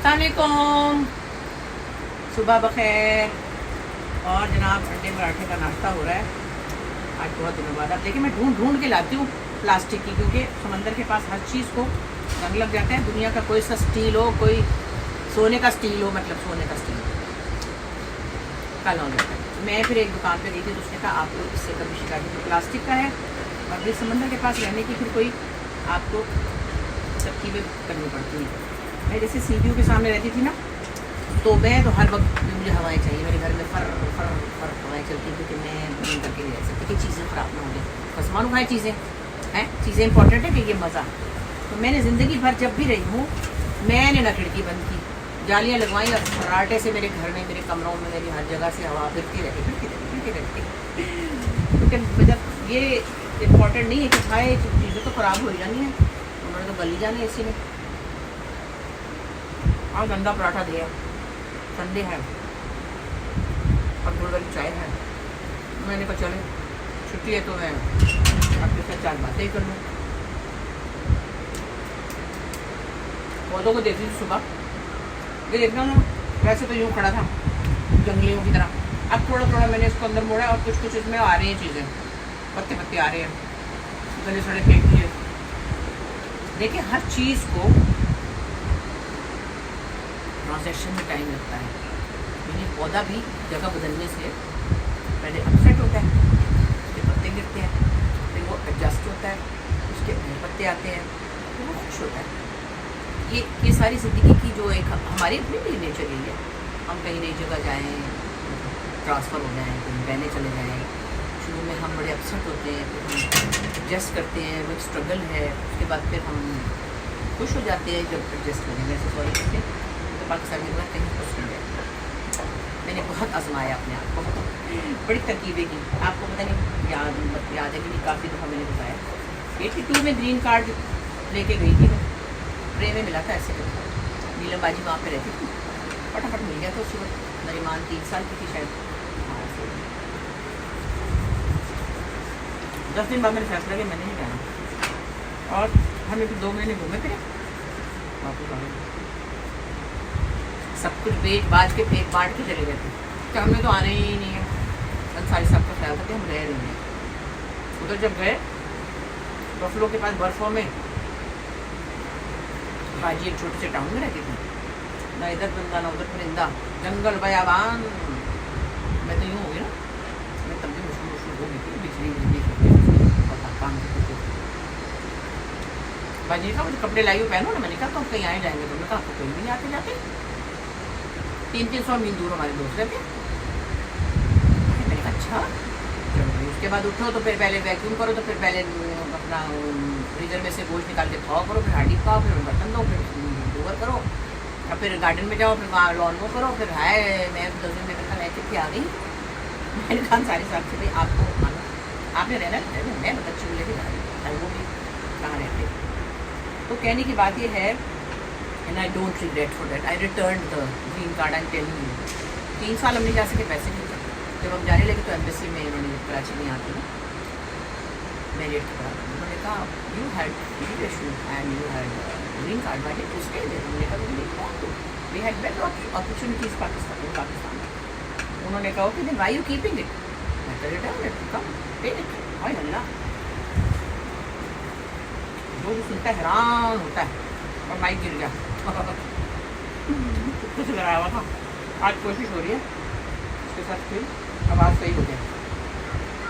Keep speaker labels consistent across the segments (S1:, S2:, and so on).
S1: السلام علیکم، صبح بخیر. اور جناب انڈے پراٹھے کا ناشتہ ہو رہا ہے آج بہت دنوں بعد. اب دیکھیں میں ڈھونڈ کے لاتی ہوں پلاسٹک کی، کیونکہ سمندر کے پاس ہر چیز کو رنگ لگ جاتا ہے. دنیا کا کوئی سا اسٹیل ہو، کوئی سونے کا اسٹیل ہو، مطلب سونے کا اسٹیل کل ہو جاتا ہے. میں پھر ایک دکان پہ گئی تھی تو اس نے کہا آپ کو اس سے کبھی شکایت تو پلاسٹک کا ہے، اور یہ سمندر کے پاس رہنے کی پھر کوئی آپ کو ترکیبیں کرنی پڑتی ہیں. میں جیسے سی پی یو کے سامنے رہتی تھی نا، تو میں تو ہر وقت مجھے ہوائیں چاہیے. میرے گھر میں فر ہوائیں چلتی ہیں، کیونکہ میں بند کر کے نہیں رہ سکتی کہ چیزیں خراب نہ ہو جائیں. خسمان کھائیں چیزیں ہیں، چیزیں امپورٹنٹ ہے کہ یہ مزہ. تو میں نے زندگی بھر جب بھی رہی ہوں، میں نے نہ کھڑکی بند کی، جالیاں لگوائیں اور فراٹے سے میرے گھر میں، میرے کمروں میں، میری ہر جگہ سے ہوا پھرتی رہتی. کیونکہ جب یہ امپورٹنٹ نہیں ہے کہ کھائے چیزیں تو خراب ہو جانی ہیں، انہوں نے تو گلی جانا ہے اسی میں. اور گندا پراٹھا دیا، سنڈے ہے اور گڑ والی چائے ہے. میں نے کہا چلے چھٹی ہے تو میں آپ کے ساتھ چار باتیں ہی کر لوں. پودوں کو دیکھتی تھی صبح، یہ دیکھنا نا ویسے تو یوں کھڑا تھا جنگلیوں کی طرح. اب تھوڑا تھوڑا میں نے اس کو اندر موڑا اور کچھ کچھ اس میں آ رہی ہیں چیزیں، پتے پتے آ رہے ہیں، گلے سڑے پھینک دیے. دیکھیں ہر چیز کو پروسیشن میں ٹائم لگتا ہے. یعنی پودا بھی جگہ بدلنے سے پہلے اپسیٹ ہوتا ہے، اس کے پتے گرتے ہیں، پھر وہ ایڈجسٹ ہوتا ہے، اس کے نئے پتے آتے ہیں، پھر وہ خوش ہوتا ہے. یہ ساری زندگی کی جو ایک ہماری اپنی بھی نیچر یہی ہے. ہم کہیں نئی جگہ جائیں، ٹرانسفر ہو جائیں، کہیں رہنے چلے جائیں، شروع میں ہم بڑے اپسیٹ ہوتے ہیں، پھر ہم ایڈجسٹ کرتے ہیں، وہ ایک اسٹرگل ہے. اس کے بعد پھر ہم خوش ہو جاتے ہیں جب ایڈجسٹ کریں. ویسے سوری کرتے تو پاکستان میں بات کہیں خوش نہیں ہے. میں نے بہت آزمایا اپنے آپ کو، بڑی ترکیبیں کی. آپ کو پتہ نہیں یاد ہے کہ نہیں، کافی دفعہ میں نے بتایا. 82 میں گرین کارڈ لے کے گئی تھی میں، ٹرے میں ملا تھا ایسے کرتا. نیلم باجی وہاں پہ رہتی تھی، فٹافٹ مل گیا تھا اس وقت. نریمان 3 سال کی تھی شاید. 10 دن بعد میں نے فیصلہ کیا میں نے نہیں جانا، اور ہمیں بھی 2 مہینے گھومے پھرے واپس آ گئے. سب کچھ بیچ باج کے پھینک بانٹ کے چلے گئے تھے کہ ہمیں تو آنے ہی نہیں ہے. انصاری صاحب کا خیال تھا کہ ہم رہ رہے ہیں. ادھر جب گئے بفلو کے پاس برفوں میں، باجی ایک چھوٹے سے ٹاؤن میں رہتی تھی، نہ ادھر بندہ نہ ادھر پرندہ، جنگل بیابان. میں تو یوں ہو گئی نا، میں تب بھی مشہور ہو گئی تھی، بجلی کام کرتی. باجی نے کہا مجھے کپڑے لائیو پہنو نا. میں نے کہا تو کہیں آئے جائیں گے. تو نے کہا کوئی نہیں آتے جاتے، 300 میل دور ہمارے دوست رہتے. میں نے کہا اچھا چلو بھائی. اس کے بعد اٹھو تو پھر پہلے ویکیوم کرو، تو پھر پہلے اپنا فریزر میں سے گوشت نکال کے تھاؤ کرو، پھر ہانڈی پکاؤ، پھر برتن دو، پھر اوور کرو، اور پھر گارڈن میں جاؤ، پھر وہاں لان وہ کرو. پھر ہے میں 2 دن میں کہا میں کتنی آ گئی. میں نے کہا سارے صاحب سے بھائی آپ کو آنا، آپ نے رہنا میں بچے کو لے کے جا رہی ہوں، وہ بھی کہاں رہتے. تو کہنے کی بات یہ ہے، and I don't regret for that. I returned the green card. I telling you 3 سال ہم نہیں جا سکے، پیسے نہیں تھے. جب ہم جانے لگے تو ایمبیسی میں انہوں نے کراچی میں آتی نا میریٹ کرا. انہوں نے کہا you had education and you had green card, by to stay there. ہم نے کہا we had better opportunities Pakistan. انہوں نے کہا کہ then why you keeping it. میں کہا return it, come take it. ہائے اللہ، جو سنتا ہے حیران ہوتا ہے. اور مائک گر گیا، کچھ لگایا ہوا تھا. آج کوشش ہو رہی ہے اس کے ساتھ پھر آواز صحیح ہو جائے.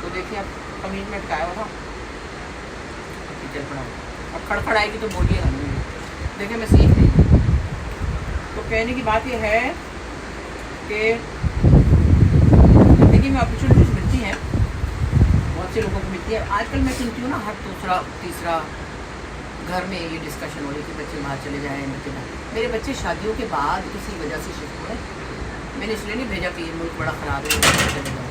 S1: تو دیکھیے اب کمٹمنٹ کا آیا ہوا تھا، چل پڑا. اب کھڑکھڑ آئے گی تو بولیے گا نہیں. دیکھیں میں سیکھ رہی ہوں. تو کہنے کی بات یہ ہے کہ زندگی میں اپرچونیٹیز ملتی ہیں، بہت سے لوگوں کو ملتی ہے. آج کل میں سنتی ہوں نا ہر دوسرا تیسرا گھر میں یہ ڈسکشن ہو رہی ہے کہ بچے باہر چلے جائیں. میرے بچے شادیوں کے بعد کسی وجہ سے شفٹ ہوئے. میں نے اس لیے نہیں بھیجا کہ یہ ملک بڑا خراب ہے چلے جاؤ.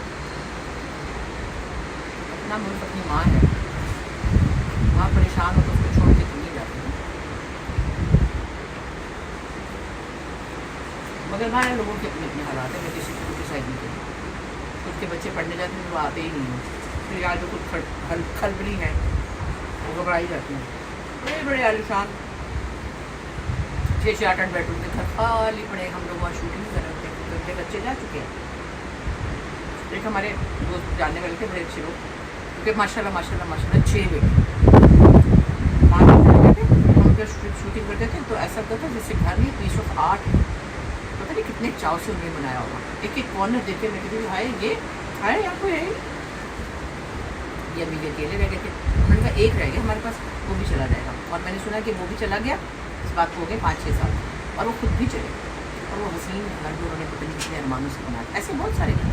S1: اپنا ملک اپنی ماں ہے، وہاں پریشان ہو تو اس کو چھوڑ کے تو نہیں جاتے. مگر باہر لوگوں کے اپنے اپنے حالات ہیں. میں کسی کو ڈسائڈ نہیں کرتی. خود کے بچے پڑھنے جاتے ہیں وہ آتے ہی نہیں ہیں. پھر یاد جو کچھ کھلبلی ہیں وہ گھبرائی جاتی ہیں. بڑے بڑے عالیشان 6-8 بیڈروم کے گھر خالی پڑے, ہم لوگ وہاں شوٹنگ کر رہے تھے, کیونکہ بچے جا چکے ہیں. ایک ہمارے دوست جاننے والے تھے بڑے اچھے لوگ, کیونکہ ماشاء اللہ 6 بیٹے وہاں رہتے تھے, ہم پہ شوٹنگ کرتے تھے. تو ایسا ہوتا تھا جیسے گھر میں پیس آف آرٹ, پتہ نہیں کتنے چاؤ سے انہیں بنایا ہوگا. ایک کارنر دیکھے میں کہتی ہائے یہ ہائے آپ کو یہی یہ ابھی یہ اکیلے رہ گئے تھے. میں نے کہا ایک رہ گیا ہمارے پاس, وہ بھی چلا جائے گا. اور میں نے سنا کہ وہ بھی چلا گیا, اس بات کو ہو گئے 5-6 سال, اور وہ خود بھی چلے. اور وہ حسین گھر جو انہوں نے پتہ نہیں کتنے ارمانوں سے بنایا. ایسے بہت سارے گھر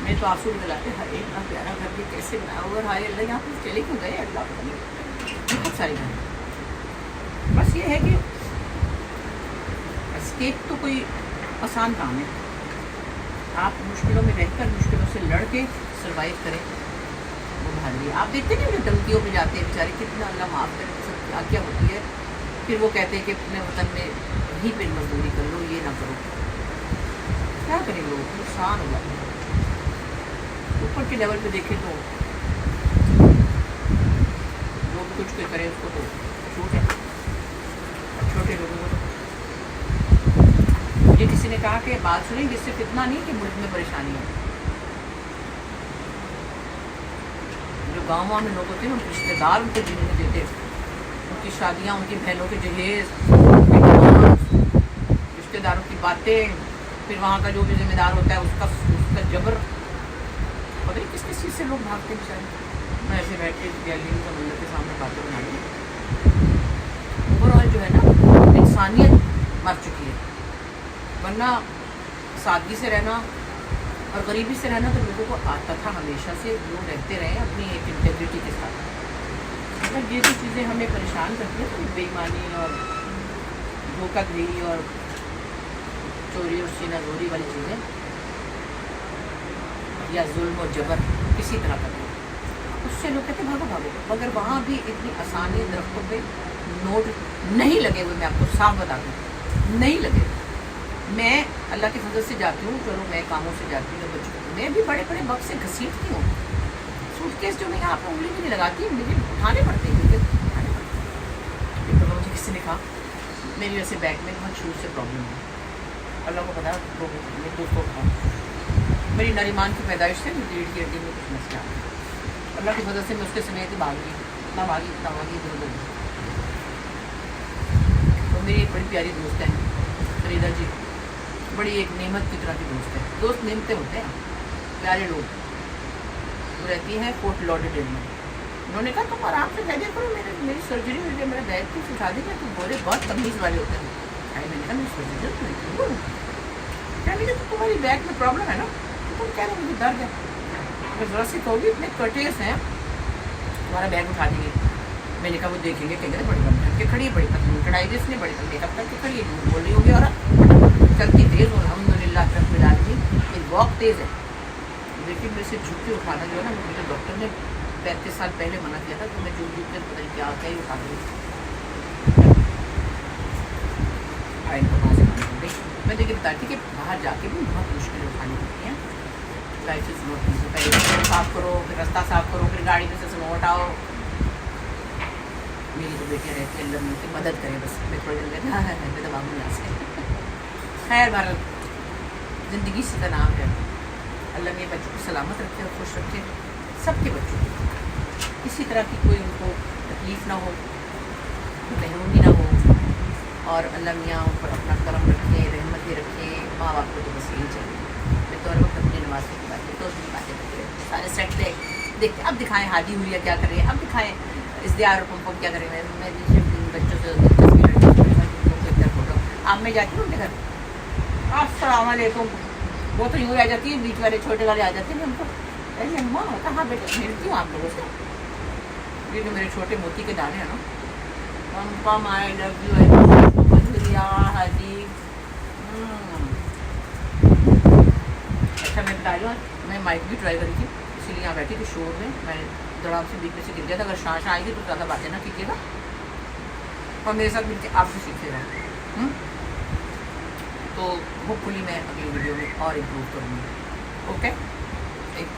S1: میں تو آنسو نکلاتے ہیں, ہر اتنا پیارا گھر بھی کیسے بنایا ہوگا, اور ہائے اللہ یہاں پہ چلے کیوں گئے اللہ پتہ نہیں. بہت سارے گھر. بس یہ ہے کہ اسکیپ تو کوئی آسان کام ہے. آپ مشکلوں میں رہ کر مشکلوں سے لڑ کے سروائیو کریں, وہ بہادری. آپ دیکھتے نہیں وہ دھمکیوں پہ جاتے ہیں بیچارے, کتنا اللہ معاف کرے, سب کیا کیا ہوتی ہے. پھر وہ کہتے ہیں کہ اپنے وطن میں ہی پہ مزدوری کر لو, یہ نہ کرو. کیا کریں لوگ, نقصان ہو جاتا ہے. اوپر کے لیول پہ دیکھیں تو جو بھی کچھ کوئی کرے اس کو تو چھوٹ ہے, اور چھوٹے لوگوں کو تو مجھے کسی نے کہا کہ بات سنیں, جس سے اتنا نہیں کہ ملک میں پریشانی ہے. جو گاؤں میں لوگ ہوتے ہیں نا, رشتے دار ان کو جینے نہیں دیتے, ان کی شادیاں, ان کی بہنوں کے جہیز, رشتے داروں کی باتیں, پھر وہاں کا جو بھی ذمہ دار ہوتا ہے اس کا جبر, پتہ نہیں کس چیز سے لوگ بھاگتے ہیں بیچارے. میں ایسے بیٹھ کے گیلری میں سمندر کے سامنے باتیں بنا رہی. اوور آل جو ہے نا انسانیت مر چکی ہے, ورنہ سادگی سے رہنا اور غریبی سے رہنا تو لوگوں کو آتا تھا ہمیشہ سے. لوگ رہتے رہے اپنی ایک انٹیگریٹی کے ساتھ. اگر یہ جو چیزیں ہمیں پریشان کرتی ہیں تو بے ایمانی اور دھوکہ دہی اور چوری اور سینہ زوری والی چیزیں, یا ظلم و جبر کسی طرح کا, اس سے لوگ کہتے ہیں بھاگو. مگر وہاں بھی اتنی آسانی درختوں پہ نوٹ نہیں لگے ہوئے, میں آپ کو صاف بتا دوں نہیں لگے. میں اللہ کے فضل سے جاتی ہوں, چلو میں کاموں سے جاتی ہوں بچوں کو, میں بھی بڑے بڑے وقت سے گھسیٹتی ہوں. سوٹ کیس جو میں یہاں پہ انگلی بھی نہیں لگاتی, مجھے اٹھانے پڑتے ہیں, مجھے کسی نے کہا میری ویسے بیک میں بہت شروع سے پرابلم ہے, اللہ کو پتا لوگوں کو, میں دوستوں کو کہا میری نریمان کی پیدائش سے ریڑھ کی ہڈی میں کچھ مسئلہ ہے. اللہ کی وجہ سے میں اس کے سمیت ہی بھاگی, ادھر ادھر. تو میری ایک بڑی پیاری دوست ہے فریدہ جی, بڑی ایک نعمت کی طرح کی دوست ہے. دوست نعمتیں ہوتے ہیں, پیارے لوگ. وہ رہتی ہیں فورٹ لاڈرڈیل میں. انہوں نے کہا تم آرام سے رہ جا کرو, میری سرجری ہوئی ہے, میرا بیگ کچھ اٹھا دیں گے. تو بولے بہت تمیز والے ہوتے ہیں. میں نے کہا میری سرجری کیا, مجھے تو تمہاری بیک میں پرابلم ہے نا, تم کہہ رہے مجھے درد ہے. اگر ذرا سی کہو گی اتنے کٹیس ہیں, تمہارا بیگ اٹھا دیں گے. میں نے کہا وہ دیکھیں گے, کہیں گے بڑی بن کر کے کھڑی ہے, بڑی پتلی کڑھائی جس نے بڑی میک اپ کر کے کھڑی ہے, بول رہی ہوگی. اور چلتی تیز ہو, الحمد للہ رب العالمین, ایک واک تیز ہے. لیکن میرے سے جھک کے اٹھانا جو ہے نا, مجھے ڈاکٹر نے 35 سال پہلے منع کیا تھا کہ میں جھک کے پتہ نہیں کیا ہوتا ہے اٹھا دوں. میں دیکھیے بتاتی کہ باہر جا کے بھی بہت مشکلیں اٹھانی پڑتی ہیں. Life is not easy. پہلے صاف کرو, پھر رستہ صاف کرو, پھر گاڑی میں سے سنو اٹھاؤ. میری تو بیٹیاں رہتی ہیں, اللہ ان کی مدد کریں بس. میں تھوڑی دیر میں تو بابو یہاں سے. خیر بھارت زندگی سے تناؤ ہے. اللہ میرے بچوں کو سلامت رکھے اور خوش رکھے, سب کے بچوں کو. کسی طرح کی کوئی ان کو تکلیف نہ ہو, محرومی نہ ہو, اور اللہ میاں ان پر اپنا کرم رکھے, رحمتیں رکھے. ماں باپ کو تو بس یہی چاہیے. میں تو ہر وقت اپنی نماز کی باتیں, تو اپنی باتیں کرتے رہتے سارے سیٹ پہ دیکھتے. اب دکھائیں ہادی ہوئی کیا کر رہی ہے, اب دکھائیں ازدیار اور پمپم کیا کر رہے ہیں. میں بچوں سے اب میں جاتی ہوں ان کے گھر, السلام علیکم. وہ تو یوں آ جاتی ہے, بیچ والے چھوٹے والے آ جاتے ہیں. ہم کو ایسے اماں ہوتا, ہاں بیٹے ملتی ہوں آپ لوگوں سے. یہ جو میرے چھوٹے موتی کے دانے ہیں نا, پمپم آئی لو یو حاجی. اچھا میں بتا لوں, میں مائک بھی ٹرائی کری تھی, اسی لیے یہاں بیٹھی تھی شور میں. میں دڑام سے بیچ میں سے گر گیا تھا. اگر شاہ آئے گی تو زیادہ باتیں نہ کیجیے گا, اور میرے ساتھ مل کے آپ بھی سیکھتے رہیں. تو ہوپ فلی میں اگلی ویڈیو میں اور امپروو کروں گی. اوکے, ایک